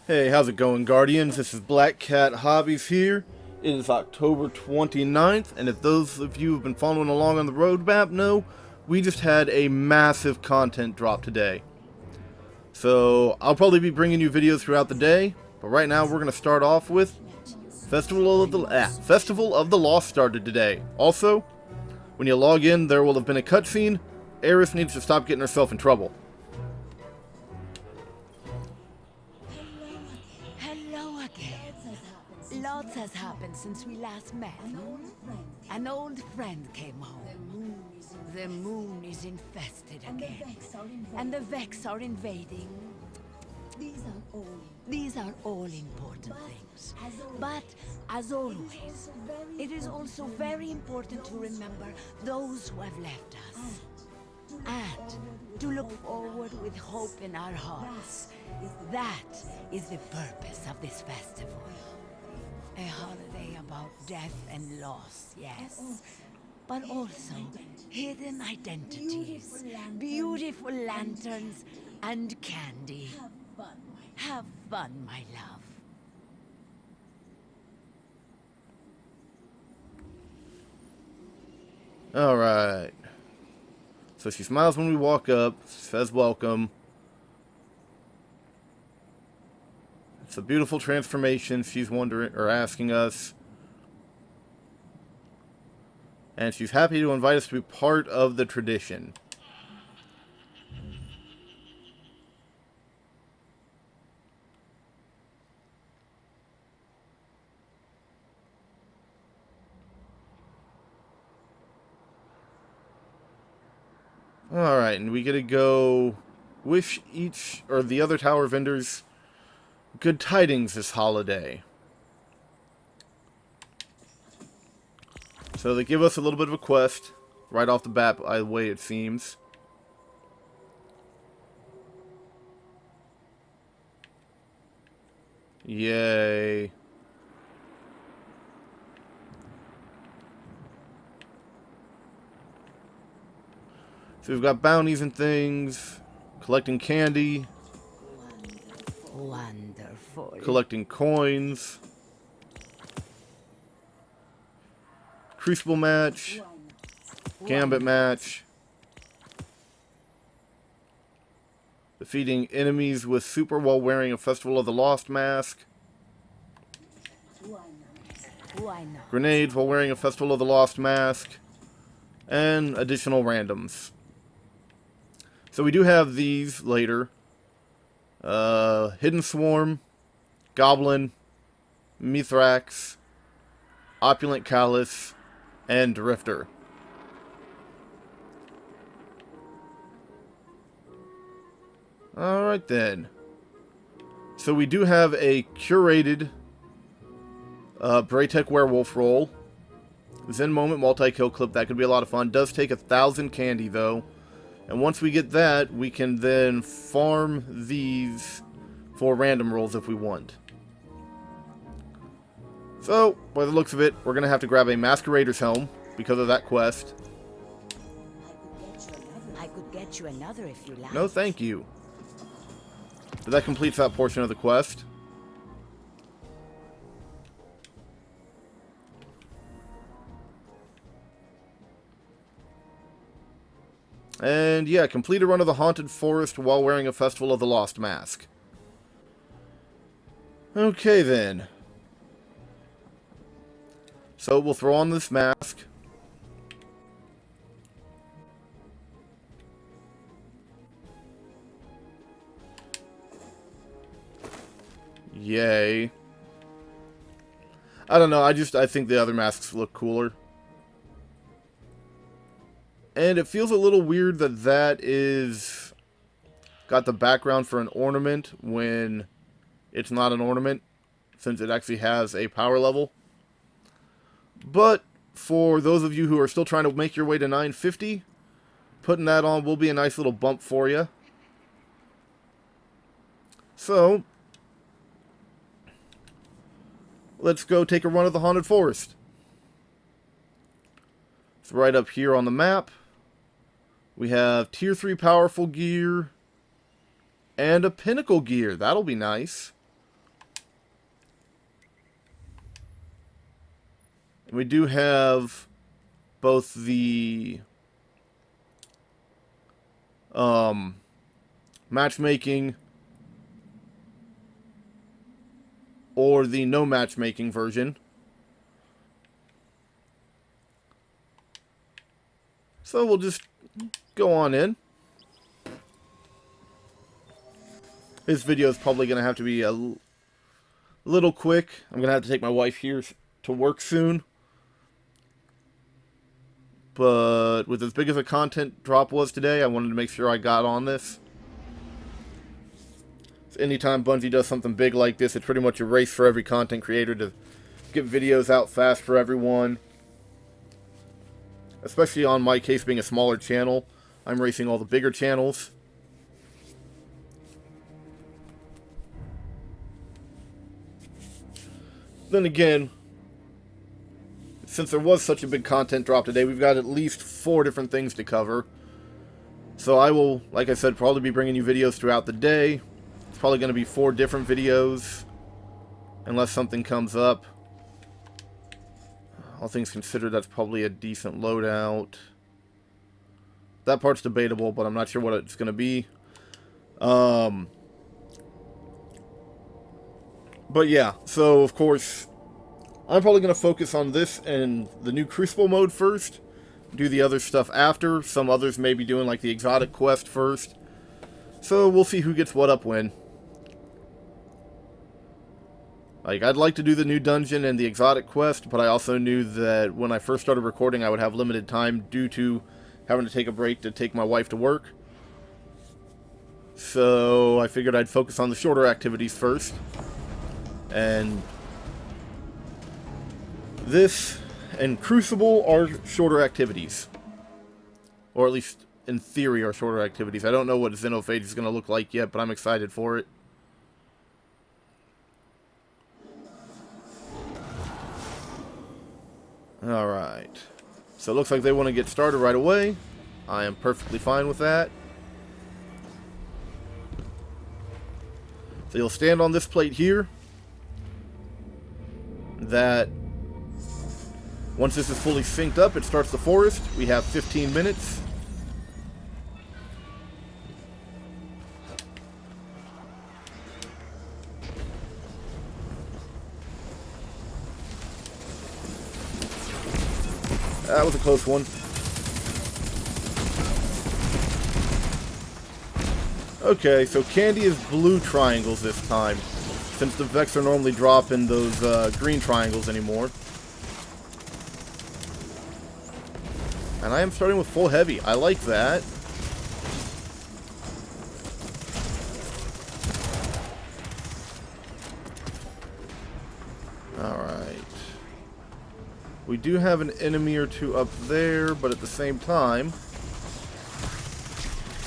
Hey, how's it going, Guardians? This is Black Cat Hobbies here. It is October 29th, and if those of you who have been following along on the roadmap know, we just had a massive content drop today. So, I'll probably be bringing you videos throughout the day, but right now we're going to start off with Festival of the Lost started today. Also, when you log in, there will have been a cutscene. Eris needs to stop getting herself in trouble. Hello again. Lots has happened since we last met. An old friend came home. The moon is infested again. And the Vex are invading. These are all important things. But, as always, it is also very important to remember those who have left us. And to look forward with hope in our hearts. That is the purpose of this festival. A holiday about death and loss, yes. But also hidden identities, beautiful lanterns, and candy. Have fun, my love. Alright. So she smiles when we walk up, says welcome. It's a beautiful transformation, she's wondering, or asking us. And she's happy to invite us to be part of the tradition. Alright, and we get to go wish each, or the other tower vendors, good tidings this holiday. So they give us a little bit of a quest, right off the bat, by the way it seems. Yay. So we've got bounties and things, collecting candy, Wonderful. collecting coins, crucible match, gambit match, defeating enemies with super while wearing a Festival of the Lost mask, Why not? grenades while wearing a Festival of the Lost mask, and additional randoms. So we do have these later. Hidden Swarm, Goblin, Mithrax, Opulent Callus, and Drifter. Alright then. So we do have a curated Braytech Werewolf roll. Zen Moment multi-kill clip, that could be a lot of fun. Does take 1,000 candy though. And once we get that, we can then farm these for random rolls if we want. So, by the looks of it, we're going to have to grab a Masquerader's Helm because of that quest. I could get you another if you like. No, thank you. So that completes that portion of the quest. And yeah, complete a run of the Haunted Forest while wearing a Festival of the Lost mask. Okay then. So we'll throw on this mask. Yay. I don't know, I think the other masks look cooler. And it feels a little weird that that is got the background for an ornament when it's not an ornament, since it actually has a power level. But for those of you who are still trying to make your way to 950, putting that on will be a nice little bump for you. So, let's go take a run of the Haunted Forest. It's right up here on the map. We have Tier 3 powerful gear and a pinnacle gear. That'll be nice. And we do have both the matchmaking or the no matchmaking version. So we'll just go on in. This video is probably going to have to be a little quick. I'm going to have to take my wife here to work soon. But with as big as the content drop was today, I wanted to make sure I got on this. So anytime Bungie does something big like this, it's pretty much a race for every content creator to get videos out fast for everyone. Especially on my case being a smaller channel, I'm racing all the bigger channels. Then again, since there was such a big content drop today, we've got at least 4 different things to cover. So I will, like I said, probably be bringing you videos throughout the day. It's probably going to be 4 different videos, unless something comes up. All things considered, that's probably a decent loadout. That part's debatable, but I'm not sure what it's going to be. But yeah, so of course, I'm probably going to focus on this and the new Crucible mode first. Do the other stuff after. Some others may be doing like the exotic quest first. So we'll see who gets what up when. Like, I'd like to do the new dungeon and the exotic quest, but I also knew that when I first started recording I would have limited time due to having to take a break to take my wife to work. So I figured I'd focus on the shorter activities first. And this and Crucible are shorter activities. Or at least, in theory, are shorter activities. I don't know what Xenophage is going to look like yet, but I'm excited for it. Alright. So it looks like they want to get started right away. I am perfectly fine with that. So you'll stand on this plate here. That once this is fully synced up, it starts the forest. We have 15 minutes. That was a close one. Okay, so Candy is blue triangles this time, since the Vex are normally dropping those green triangles anymore. And I am starting with full heavy. I like that. Alright. We do have an enemy or two up there, but at the same time...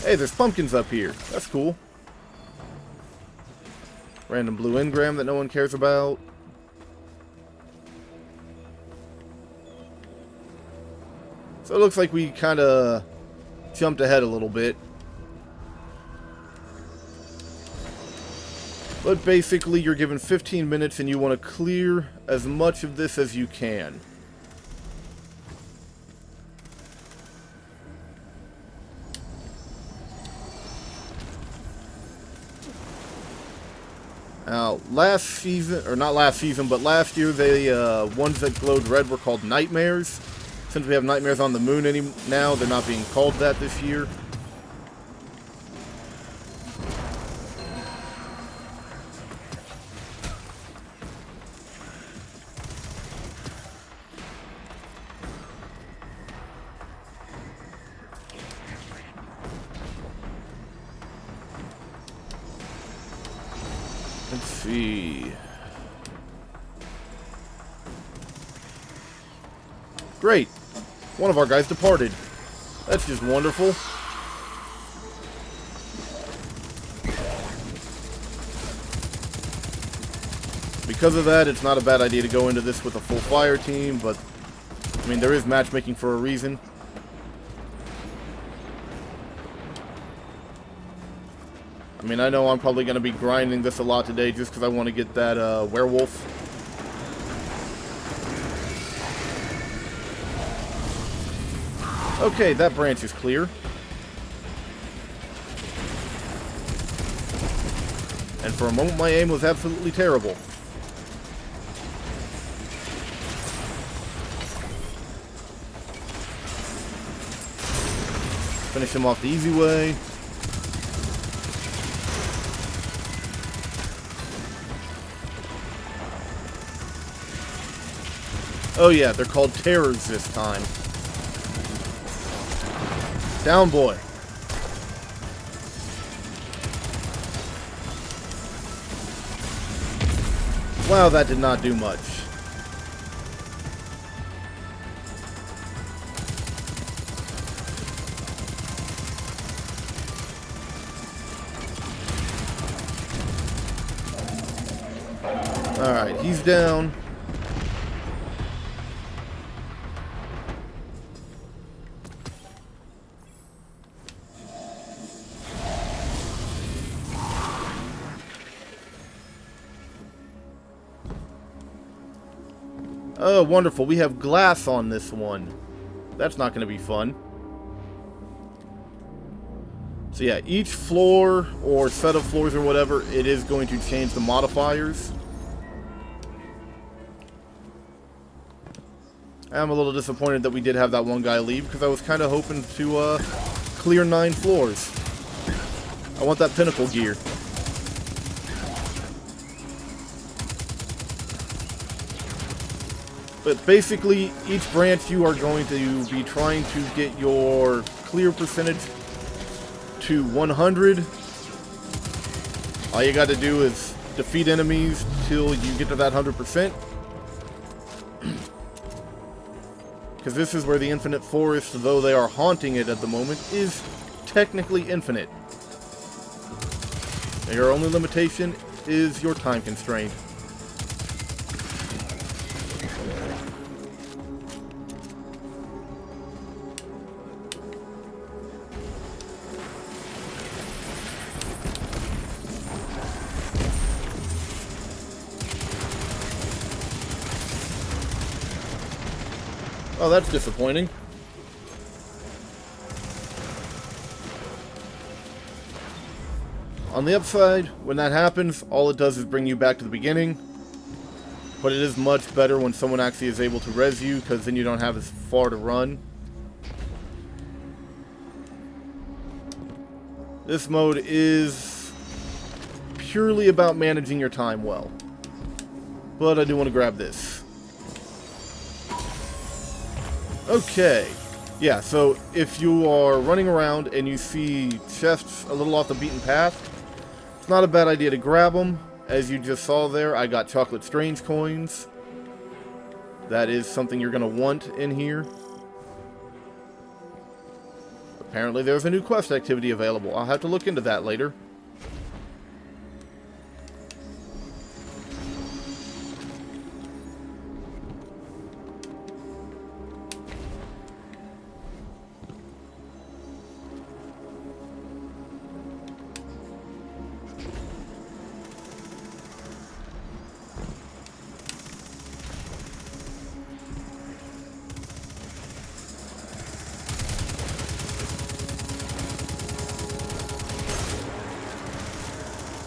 Hey, there's pumpkins up here. That's cool. Random blue engram that no one cares about. So it looks like we kind of jumped ahead a little bit. But basically, you're given 15 minutes and you want to clear as much of this as you can. Now, last season, or not last season, but last year, the ones that glowed red were called Nightmares. Since we have Nightmares on the Moon now, they're not being called that this year. Let's see. Great. One of our guys departed. That's just wonderful. Because of that, it's not a bad idea to go into this with a full fire team, but I mean, there is matchmaking for a reason. I mean, I know I'm probably going to be grinding this a lot today just because I want to get that werewolf. Okay, that branch is clear. And for a moment, my aim was absolutely terrible. Finish him off the easy way. Oh yeah, they're called terrors this time. Down, boy. Wow, that did not do much. Alright, he's down. Oh, wonderful. We have glass on this one. That's not going to be fun. So yeah, each floor or set of floors or whatever, it is going to change the modifiers. I'm a little disappointed that we did have that one guy leave, because I was kind of hoping to clear 9 floors. I want that pinnacle gear. But basically, each branch you are going to be trying to get your clear percentage to 100. All you got to do is defeat enemies till you get to that 100%. Because this is where the infinite forest, though they are haunting it at the moment, is technically infinite. And your only limitation is your time constraint. Oh, that's disappointing. On the upside, when that happens, all it does is bring you back to the beginning. But it is much better when someone actually is able to res you, because then you don't have as far to run. This mode is purely about managing your time well. But I do want to grab this. Okay, yeah, so if you are running around and you see chests a little off the beaten path, it's not a bad idea to grab them. As you just saw there, I got chocolate strange coins. That is something you're going to want in here. Apparently there's a new quest activity available. I'll have to look into that later.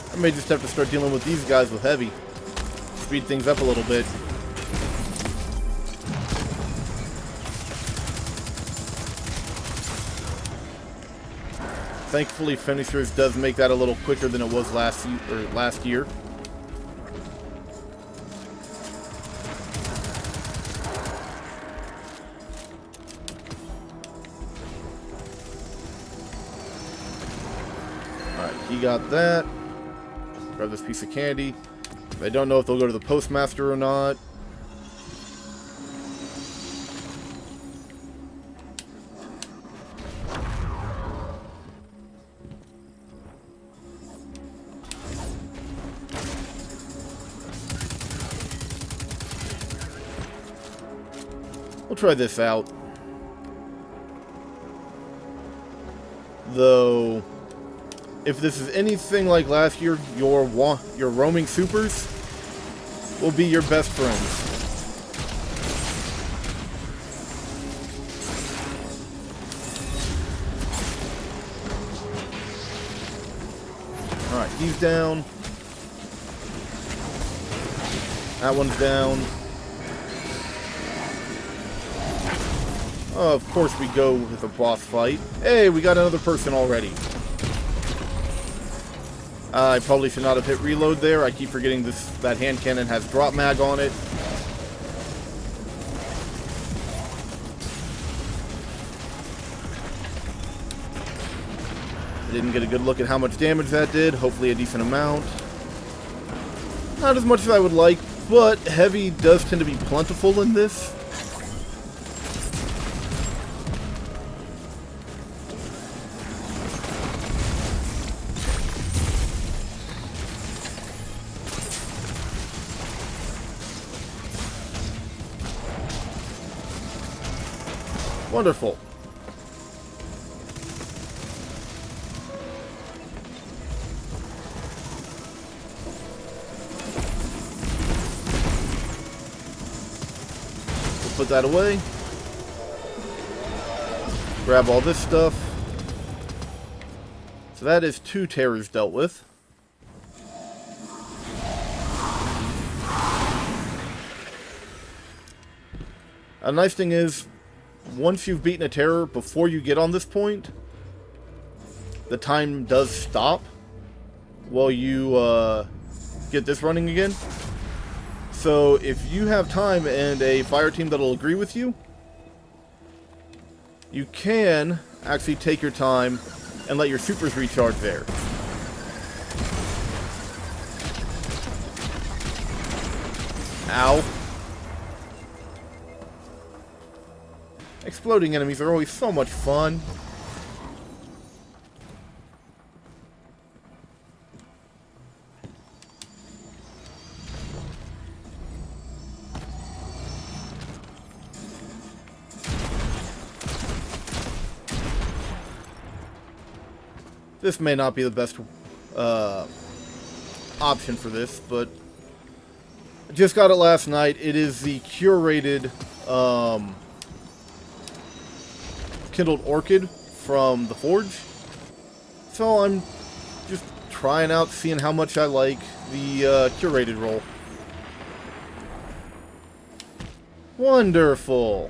I may just have to start dealing with these guys with heavy. Speed things up a little bit. Thankfully, finishers does make that a little quicker than it was last year. Alright, he got that. Grab this piece of candy. I don't know if they'll go to the postmaster or not. We'll try this out. Though, if this is anything like last year, your roaming supers will be your best friends. Alright, he's down. That one's down. Oh, of course we go with a boss fight. Hey, we got another person already. I probably should not have hit reload there. I keep forgetting that hand cannon has drop mag on it. I didn't get a good look at how much damage that did. Hopefully a decent amount. Not as much as I would like, but heavy does tend to be plentiful in this. Wonderful. We'll put that away. Grab all this stuff. So that is 2 terrors dealt with. A nice thing is, once you've beaten a terror, before you get on this point, the time does stop while you get this running again. So if you have time and a fire team that'll agree with you, you can actually take your time and let your supers recharge there. Ow. Exploding enemies are always so much fun. This may not be the best option for this, but I just got it last night. It is the curated Kindled Orchid from the Forge. So I'm just trying out, seeing how much I like the curated roll. Wonderful.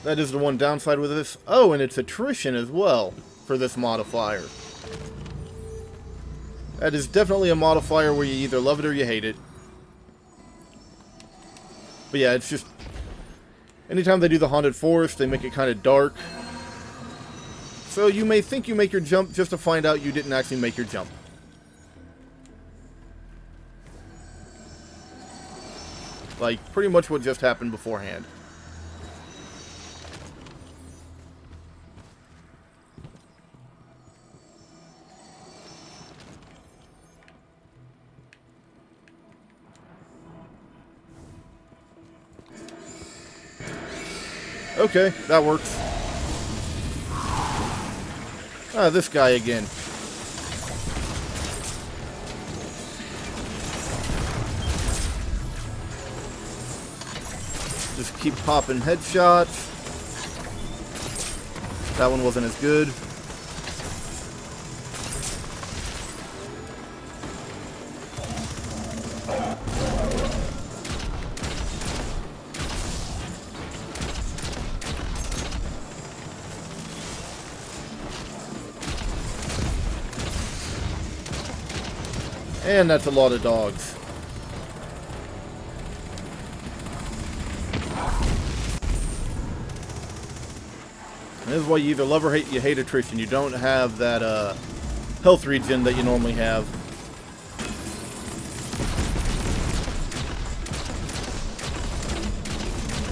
That is the one downside with this. Oh, and it's attrition as well for this modifier. That is definitely a modifier where you either love it or you hate it. But yeah, it's just... anytime they do the Haunted Forest, they make it kind of dark. So you may think you make your jump just to find out you didn't actually make your jump. Like, pretty much what just happened beforehand. Okay, that works. Ah, this guy again. Just keep popping headshots. That one wasn't as good. And that's a lot of dogs. This is why you either love or hate. You hate attrition. You don't have that health regen that you normally have.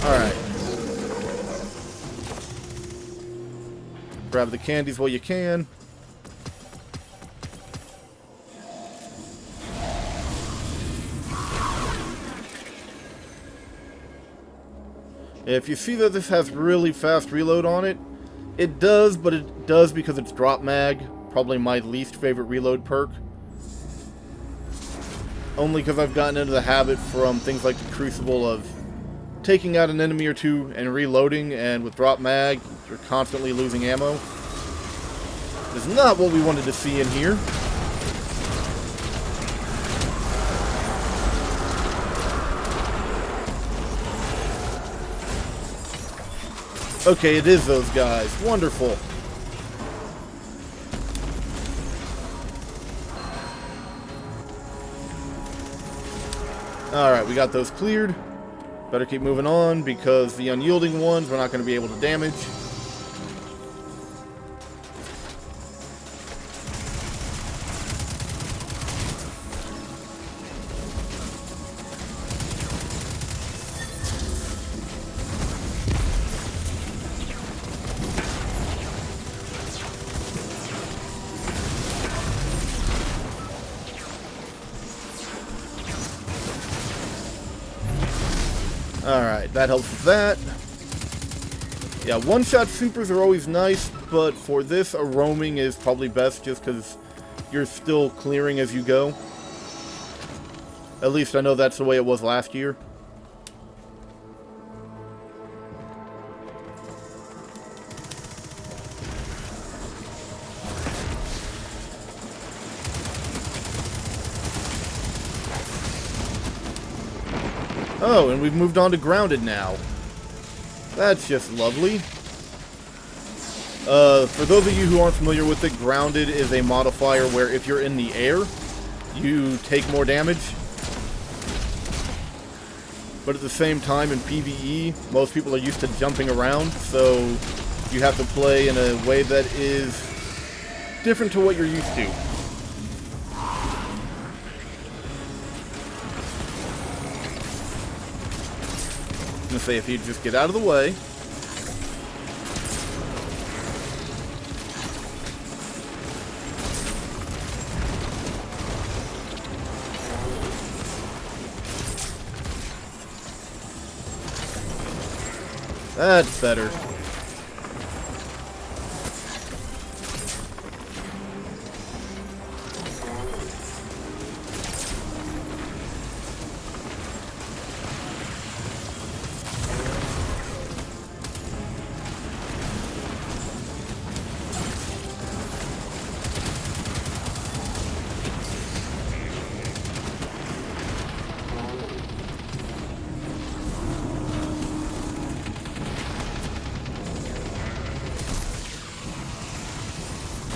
Alright. Grab the candies while you can. If you see that this has really fast reload on it, it does, but it does because it's drop mag. Probably my least favorite reload perk. Only because I've gotten into the habit from things like the Crucible of taking out an enemy or two and reloading, and with drop mag, you're constantly losing ammo. Is not what we wanted to see in here. Okay, it is those guys. Wonderful. Alright, we got those cleared. Better keep moving on, because the unyielding ones we're not going to be able to damage. Alright, that helps with that. Yeah, one-shot supers are always nice, but for this, a roaming is probably best just because you're still clearing as you go. At least I know that's the way it was last year. Oh, and we've moved on to grounded now. That's just lovely. For those of you who aren't familiar with it, grounded is a modifier where if you're in the air, you take more damage. But at the same time, in PvE, most people are used to jumping around, so you have to play in a way that is different to what you're used to. I'm gonna say if you just get out of the way. That's better.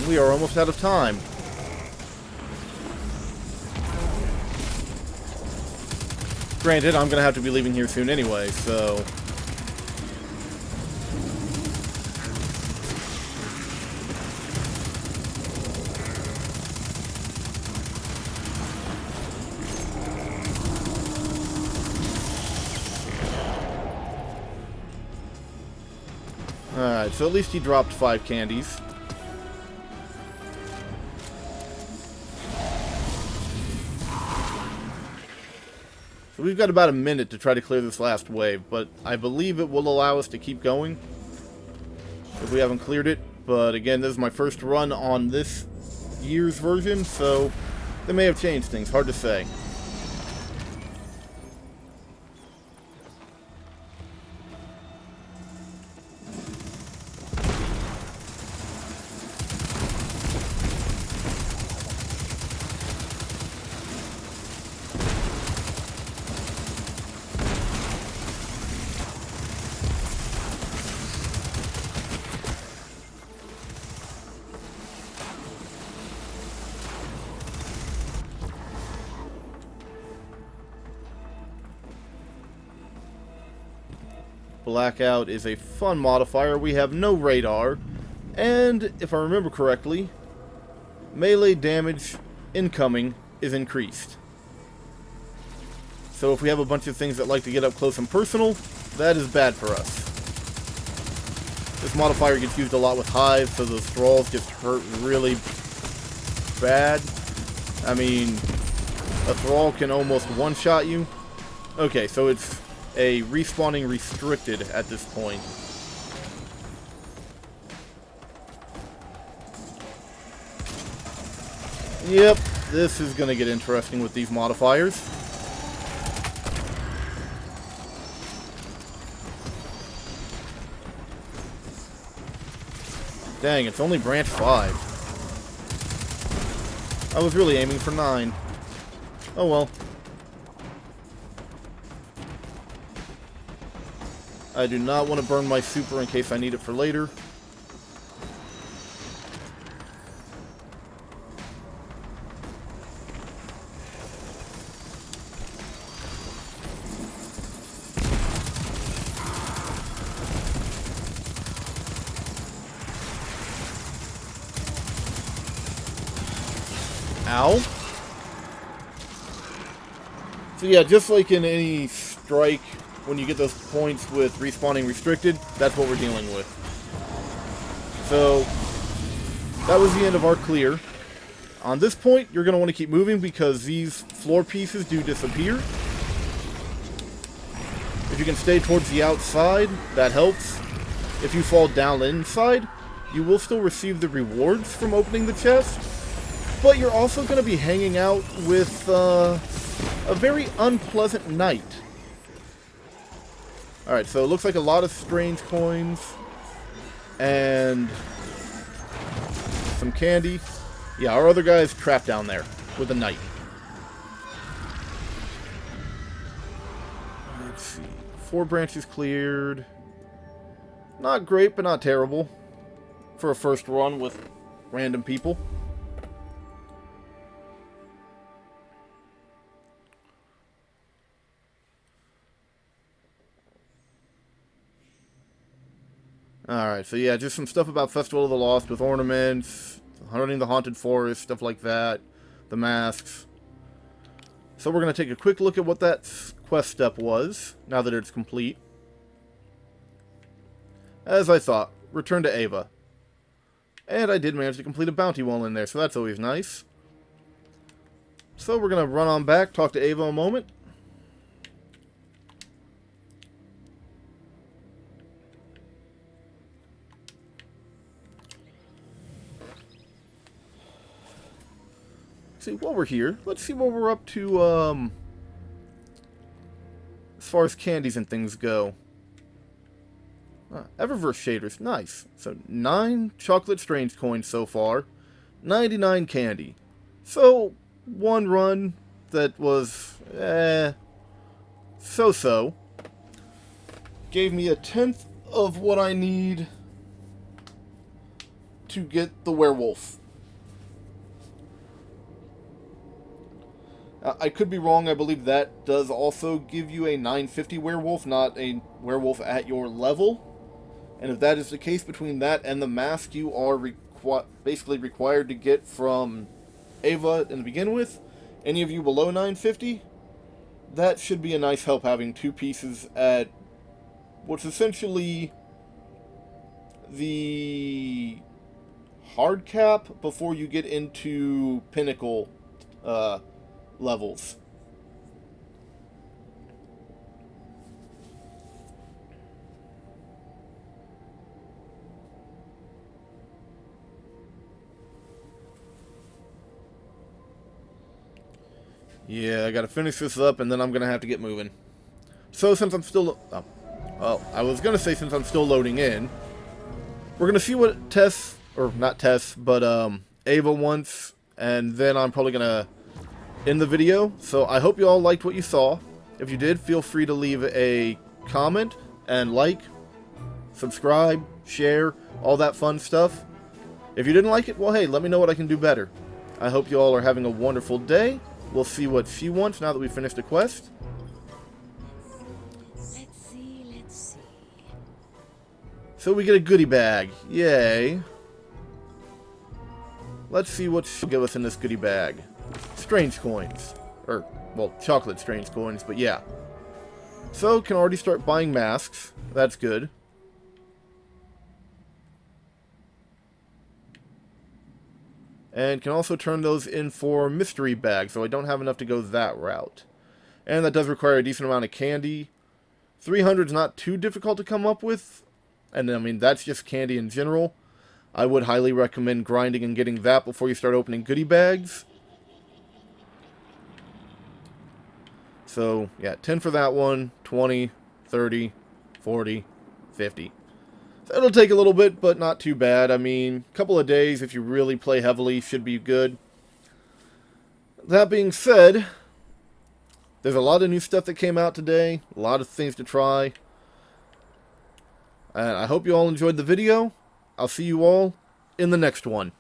We are almost out of time. Granted, I'm going to have to be leaving here soon anyway, so... Alright, so at least he dropped 5 candies. So we've got about a minute to try to clear this last wave, but I believe it will allow us to keep going if we haven't cleared it. But again, this is my first run on this year's version, so they may have changed things. Hard to say. Blackout is a fun modifier. We have no radar, and if I remember correctly, melee damage incoming is increased. So if we have a bunch of things that like to get up close and personal, that is bad for us. This modifier gets used a lot with hives, so those thralls just hurt really bad. I mean, a thrall can almost one-shot you. Okay, so it's a respawning restricted at this point. Yep, this is going to get interesting with these modifiers. Dang, it's only branch 5. I was really aiming for 9. Oh well. I do not want to burn my super in case I need it for later. Ow. So yeah, just like in any strike, when you get those points with respawning restricted, that's what we're dealing with. So, that was the end of our clear. On this point, you're going to want to keep moving because these floor pieces do disappear. If you can stay towards the outside, that helps. If you fall down inside, you will still receive the rewards from opening the chest. But you're also going to be hanging out with a very unpleasant knight. Alright, so it looks like a lot of strange coins. And some candy. Yeah, our other guy is trapped down there with a knight. Let's see. 4 branches cleared. Not great, but not terrible. For a first run with random people. Alright, so yeah, just some stuff about Festival of the Lost with ornaments, hunting the haunted forest, stuff like that, the masks. So we're going to take a quick look at what that quest step was, now that it's complete. As I thought, return to Ava. And I did manage to complete a bounty while in there, so that's always nice. So we're going to run on back, talk to Ava a moment. See, while we're here, let's see what we're up to, as far as candies and things go. Eververse shaders, nice. So, 9 chocolate strange coins so far, 99 candy. So, one run that was, so-so. Gave me a 1/10 of what I need to get the werewolf. I could be wrong, I believe that does also give you a 950 werewolf, not a werewolf at your level. And if that is the case, between that and the mask you are basically required to get from Ava in the begin with, any of you below 950, that should be a nice help having 2 pieces at what's essentially the hard cap before you get into pinnacle levels. Yeah, I gotta finish this up and then I'm gonna have to get moving. So since I'm still... well, I was gonna say since I'm still loading in, we're gonna see what Tess, or not Tess, but Ava wants, and then I'm probably gonna end the video. So I hope you all liked what you saw. If you did, feel free to leave a comment and like, subscribe, share, all that fun stuff. If you didn't like it, well hey, let me know what I can do better. I hope you all are having a wonderful day. We'll see what she wants now that we finished the quest. Let's see. So we get a goodie bag. Yay. Let's see what she'll give us in this goodie bag. Strange coins. Or, well, chocolate strange coins, but yeah. So, can already start buying masks. That's good. And can also turn those in for mystery bags, so I don't have enough to go that route. And that does require a decent amount of candy. 300 is not too difficult to come up with. And I mean, that's just candy in general. I would highly recommend grinding and getting that before you start opening goodie bags. So, yeah, 10 for that one, 20, 30, 40, 50. It'll take a little bit, but not too bad. I mean, a couple of days, if you really play heavily, should be good. That being said, there's a lot of new stuff that came out today. A lot of things to try. And I hope you all enjoyed the video. I'll see you all in the next one.